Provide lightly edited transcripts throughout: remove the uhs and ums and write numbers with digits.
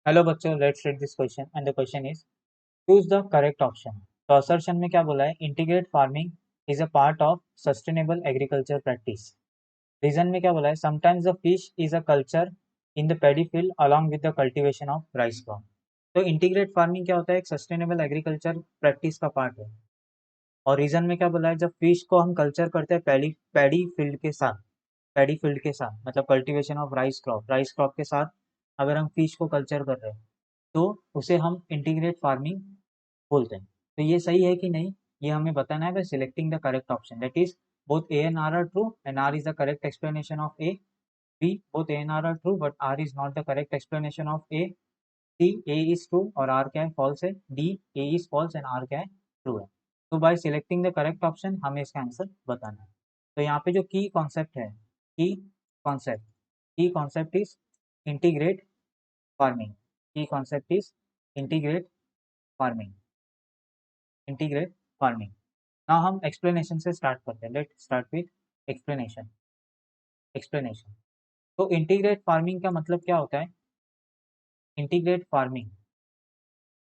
Hello बच्चों, let's read this question and the question is choose the correct option. तो assertion में क्या बोला है, integrate farming is a part of sustainable agriculture practice. Reason में क्या बोला है, sometimes the fish is a culture in the paddy field along with the cultivation of rice crop. तो इंटीग्रेट फार्मिंग क्या होता है, एक सस्टेनेबल एग्रीकल्चर प्रैक्टिस का पार्ट है। और रीजन में क्या बोला है, जब फिश को हम कल्चर करते हैं पैडी पैडी फील्ड के साथ, पैडी फील्ड के साथ मतलब कल्टीवेशन ऑफ राइस क्रॉप के साथ अगर हम फिश को कल्चर कर रहे हैं तो उसे हम इंटीग्रेट फार्मिंग बोलते हैं। तो ये सही है कि नहीं, ये हमें बताना है by selecting the correct option. That is both A and R are true and R is the correct explanation of A. B, both A and R are true but R is not the correct explanation of A. C, A is true और R क्या है, false है। D, A is false and R क्या है, true है। तो by selecting the correct option हमें इसका आंसर बताना है। तो यहाँ पे जो की कॉन्सेप्ट है, कॉन्सेप्ट की कॉन्सेप्ट इज इंटीग्रेट फार्मिंग। की concept is integrate farming, integrate farming. Now हम एक्सप्लेनेशन से स्टार्ट करते हैं। Let start with explanation. Explanation. तो इंटीग्रेट फार्मिंग का मतलब क्या होता है, इंटीग्रेट फार्मिंग,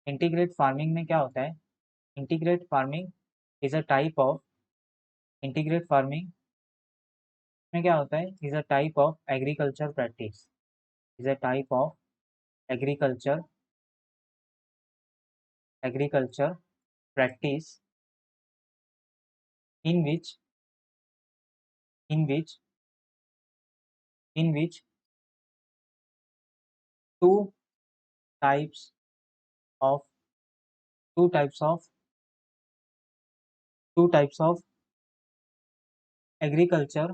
इंटीग्रेट फार्मिंग में क्या होता है, integrate farming is a type of, integrate farming में क्या होता है, is a type of agriculture practice, is a type of agriculture, agriculture practice in which, in which, in which two types of, two types of, two types of agriculture,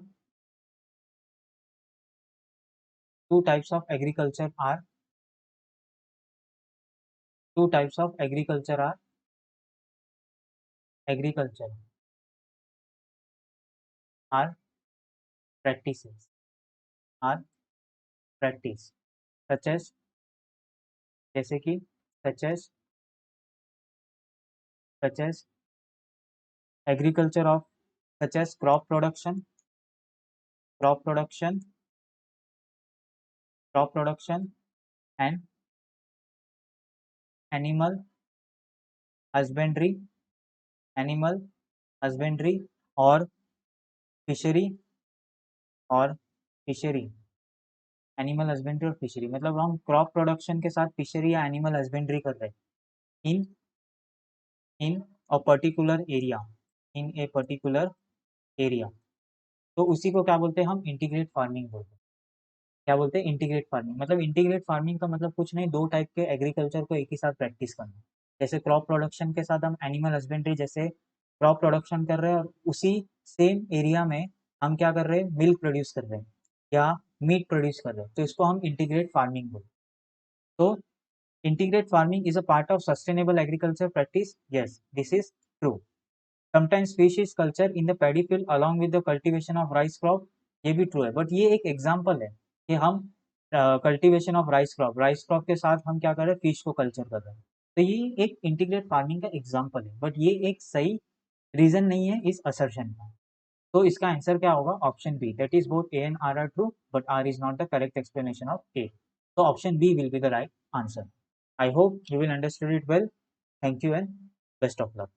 two types of agriculture are, two types of agriculture are, agriculture are practices, are practice such as, जैसे कि such as, such as agriculture of, such as crop production, crop production, crop production and animal husbandry, animal husbandry और fishery, और fishery, animal husbandry और fishery मतलब हम crop production के साथ fishery या एनिमल हस्बेंड्री कर रहे हैं in, in a particular area, in a particular area. तो उसी को क्या बोलते हैं, हम इंटीग्रेट फार्मिंग बोलते हैं। क्या बोलते हैं, इंटीग्रेट फार्मिंग। मतलब इंटीग्रेट फार्मिंग का मतलब कुछ नहीं, दो टाइप के एग्रीकल्चर को एक ही साथ प्रैक्टिस करना। जैसे क्रॉप प्रोडक्शन के साथ हम एनिमल हस्बेंड्री, जैसे क्रॉप प्रोडक्शन कर रहे हैं और उसी सेम एरिया में हम क्या कर रहे हैं, मिल्क प्रोड्यूस कर रहे हैं या मीट प्रोड्यूस कर रहे हैं, तो इसको हम इंटीग्रेट फार्मिंग बोलते हैं। तो integrate farming is a part of sustainable agriculture practice. Yes, this is true. Sometimes fish is cultured in the paddy field along with the cultivation of rice crop. ये भी ट्रू है, but ये एक example है कि हम cultivation of rice crop के साथ हम क्या कर रहे हैं, फिश को कल्चर कर रहे हैं। तो ये एक इंटीग्रेट फार्मिंग का एग्जाम्पल है, बट ये एक सही रीजन नहीं है इस असर्शन का। तो इसका आंसर क्या होगा, option B, that is both A and R are true but R is not the correct explanation of A. तो option B will be the right answer. I hope you will understand it well. Thank you and best of luck.